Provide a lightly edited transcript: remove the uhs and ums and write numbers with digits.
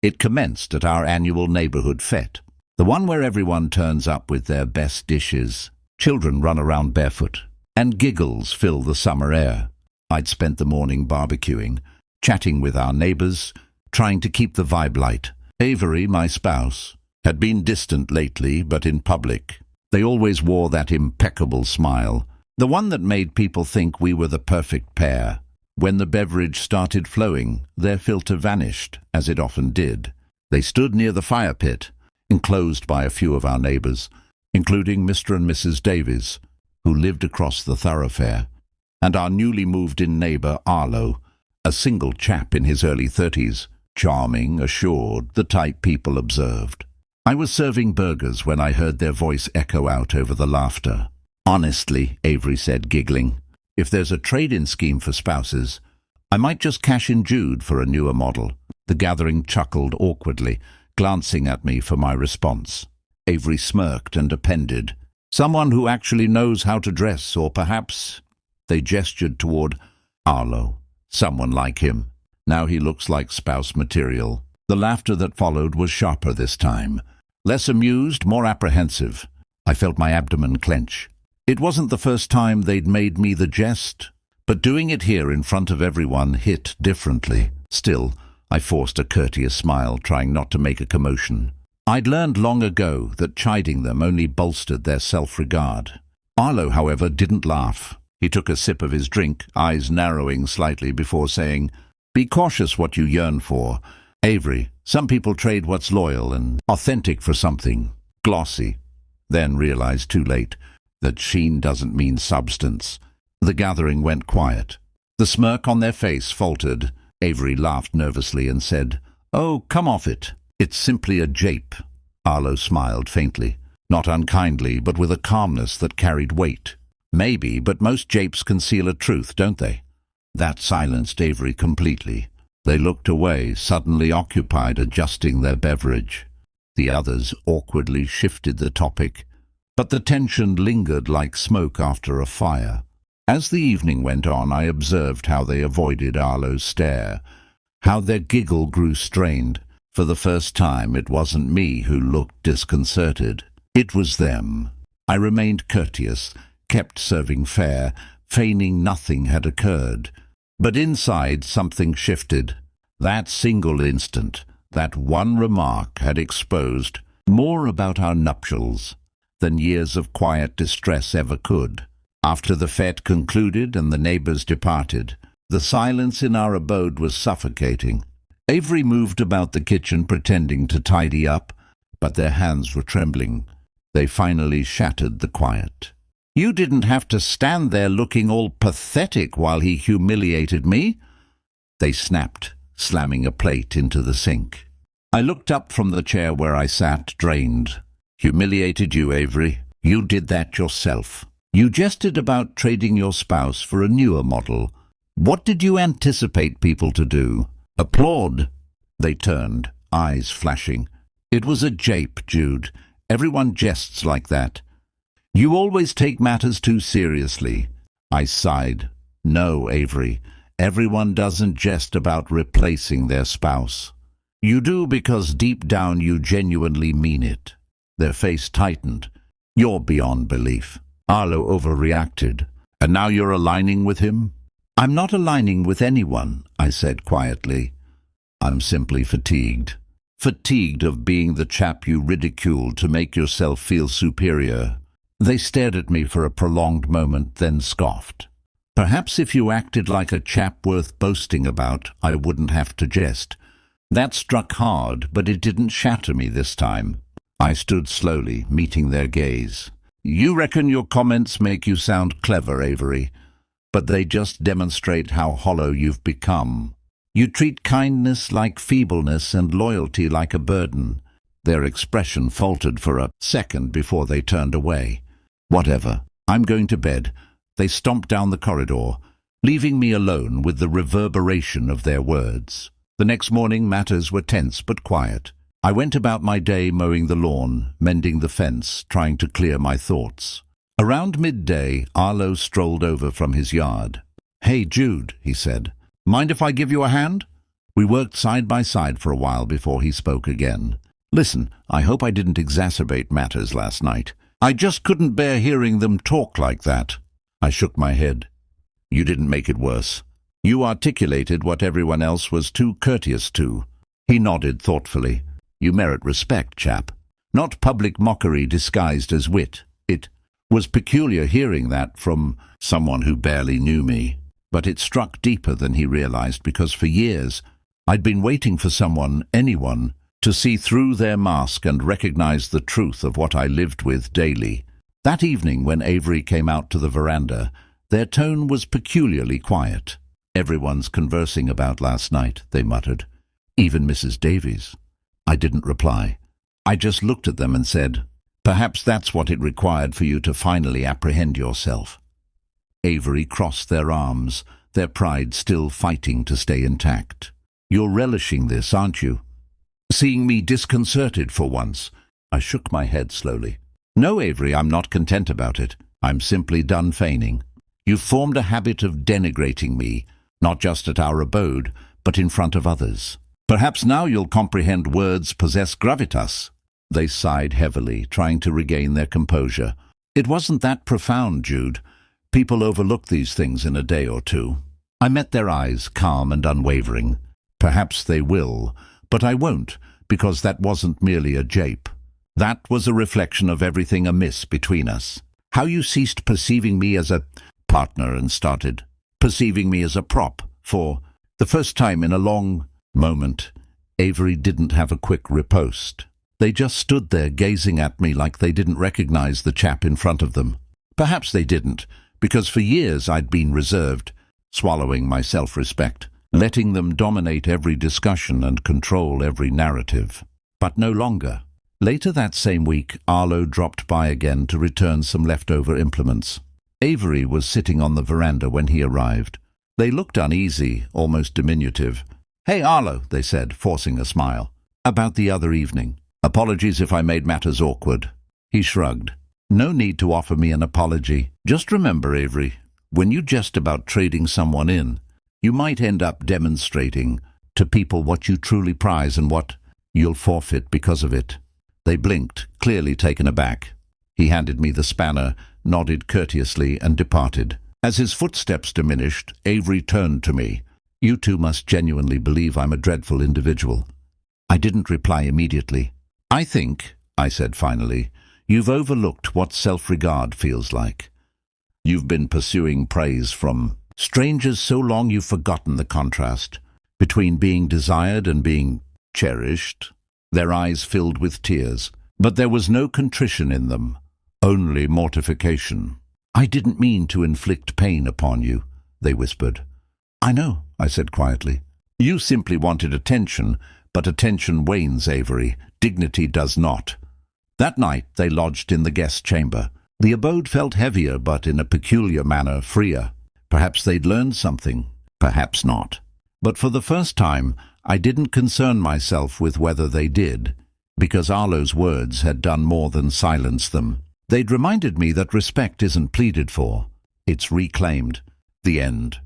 It commenced at our annual neighborhood fete, the one where everyone turns up with their best dishes. Children run around barefoot, and giggles fill the summer air. I'd spent the morning barbecuing, chatting with our neighbors, trying to keep the vibe light. Avery, my spouse, had been distant lately, but in public. They always wore that impeccable smile, the one that made people think we were the perfect pair. When the beverage started flowing, their filter vanished, as it often did. They stood near the fire pit, enclosed by a few of our neighbors, including Mr. and Mrs. Davies, who lived across the thoroughfare, and our newly moved-in neighbor Arlo, a single chap in his early 30s, charming, assured, the type people observed. I was serving burgers when I heard their voice echo out over the laughter. "Honestly," Avery said, giggling, "if there's a trade-in scheme for spouses, I might just cash in Jude for a newer model." The gathering chuckled awkwardly, glancing at me for my response. Avery smirked and appended, "Someone who actually knows how to dress, or perhaps—" They gestured toward Arlo. "Someone like him. Now he looks like spouse material." The laughter that followed was sharper this time. Less amused, more apprehensive. I felt my abdomen clench. It wasn't the first time they'd made me the jest, but doing it here in front of everyone hit differently. Still, I forced a courteous smile, trying not to make a commotion. I'd learned long ago that chiding them only bolstered their self-regard. Arlo, however, didn't laugh. He took a sip of his drink, eyes narrowing slightly before saying, "Be cautious what you yearn for. Avery, some people trade what's loyal and authentic for something glossy." Then realized too late that sheen doesn't mean substance. The gathering went quiet. The smirk on their face faltered. Avery laughed nervously and said, "Oh, come off it. It's simply a jape." Arlo smiled faintly, not unkindly, but with a calmness that carried weight. "Maybe, but most japes conceal a truth, don't they?" That silenced Avery completely. They looked away, suddenly occupied adjusting their beverage. The others awkwardly shifted the topic, but the tension lingered like smoke after a fire. As the evening went on, I observed how they avoided Arlo's stare, how their giggle grew strained. For the first time, it wasn't me who looked disconcerted. It was them. I remained courteous, kept serving fare, feigning nothing had occurred. But inside, something shifted. That single instant, that one remark had exposed more about our nuptials than years of quiet distress ever could. After the fete concluded and the neighbors departed, the silence in our abode was suffocating. Avery moved about the kitchen pretending to tidy up, but their hands were trembling. They finally shattered the quiet. "You didn't have to stand there looking all pathetic while he humiliated me," they snapped, slamming a plate into the sink. I looked up from the chair where I sat, drained. "Humiliated you, Avery? You did that yourself. You jested about trading your spouse for a newer model. What did you anticipate people to do? Applaud?" They turned, eyes flashing. "It was a jape, Jude. Everyone jests like that. You always take matters too seriously." I sighed. "No, Avery. Everyone doesn't jest about replacing their spouse. You do because deep down you genuinely mean it." Their face tightened. "You're beyond belief." Arlo overreacted. "And now you're aligning with him?" "I'm not aligning with anyone," I said quietly. "I'm simply fatigued. Fatigued of being the chap you ridiculed to make yourself feel superior." They stared at me for a prolonged moment, then scoffed. "Perhaps if you acted like a chap worth boasting about, I wouldn't have to jest." That struck hard, but it didn't shatter me this time. I stood slowly, meeting their gaze. "You reckon your comments make you sound clever, Avery, but they just demonstrate how hollow you've become. You treat kindness like feebleness and loyalty like a burden." Their expression faltered for a second before they turned away. "Whatever. I'm going to bed." They stomped down the corridor, leaving me alone with the reverberation of their words. The next morning matters were tense but quiet. I went about my day mowing the lawn, mending the fence, trying to clear my thoughts. Around midday, Arlo strolled over from his yard. "Hey, Jude," he said. "Mind if I give you a hand?" We worked side by side for a while before he spoke again. "Listen, I hope I didn't exacerbate matters last night. I just couldn't bear hearing them talk like that." I shook my head. "You didn't make it worse. You articulated what everyone else was too courteous to." He nodded thoughtfully. "You merit respect, chap. Not public mockery disguised as wit." It was peculiar hearing that from someone who barely knew me, but it struck deeper than he realized, because for years I'd been waiting for someone, anyone, to see through their mask and recognize the truth of what I lived with daily. That evening, when Avery came out to the veranda, their tone was peculiarly quiet. "Everyone's conversing about last night," they muttered. "Even Mrs. Davies." I didn't reply. I just looked at them and said, "Perhaps that's what it required for you to finally apprehend yourself." Avery crossed their arms, their pride still fighting to stay intact. "You're relishing this, aren't you? Seeing me disconcerted for once?" I shook my head slowly. "No, Avery, I'm not content about it. I'm simply done feigning. You've formed a habit of denigrating me, not just at our abode, but in front of others. Perhaps now you'll comprehend words possess gravitas." They sighed heavily, trying to regain their composure. "It wasn't that profound, Jude. People overlook these things in a day or two." I met their eyes, calm and unwavering. "Perhaps they will, but I won't, because that wasn't merely a jape. That was a reflection of everything amiss between us. How you ceased perceiving me as a partner and started perceiving me as a prop. For the first time in a long moment, Avery didn't have a quick riposte. They just stood there gazing at me like they didn't recognize the chap in front of them. Perhaps they didn't, because for years I'd been reserved, swallowing my self-respect, letting them dominate every discussion and control every narrative. But no longer. Later that same week, Arlo dropped by again to return some leftover implements. Avery was sitting on the veranda when he arrived. They looked uneasy, almost diminutive. "Hey, Arlo," they said, forcing a smile. "About the other evening. Apologies if I made matters awkward." He shrugged. "No need to offer me an apology. Just remember, Avery, when you jest about trading someone in, you might end up demonstrating to people what you truly prize and what you'll forfeit because of it." They blinked, clearly taken aback. He handed me the spanner, nodded courteously, and departed. As his footsteps diminished, Avery turned to me. "You two must genuinely believe I'm a dreadful individual." I didn't reply immediately. "I think," I said finally, "you've overlooked what self-regard feels like. You've been pursuing praise from strangers so long you've forgotten the contrast between being desired and being cherished." Their eyes filled with tears, but there was no contrition in them, only mortification. "I didn't mean to inflict pain upon you," they whispered. "I know," I said quietly. "You simply wanted attention, but attention wanes, Avery. Dignity does not." That night they lodged in the guest chamber. The abode felt heavier, but in a peculiar manner freer. Perhaps they'd learned something, perhaps not. But for the first time, I didn't concern myself with whether they did, because Arlo's words had done more than silence them. They'd reminded me that respect isn't pleaded for, it's reclaimed. The end.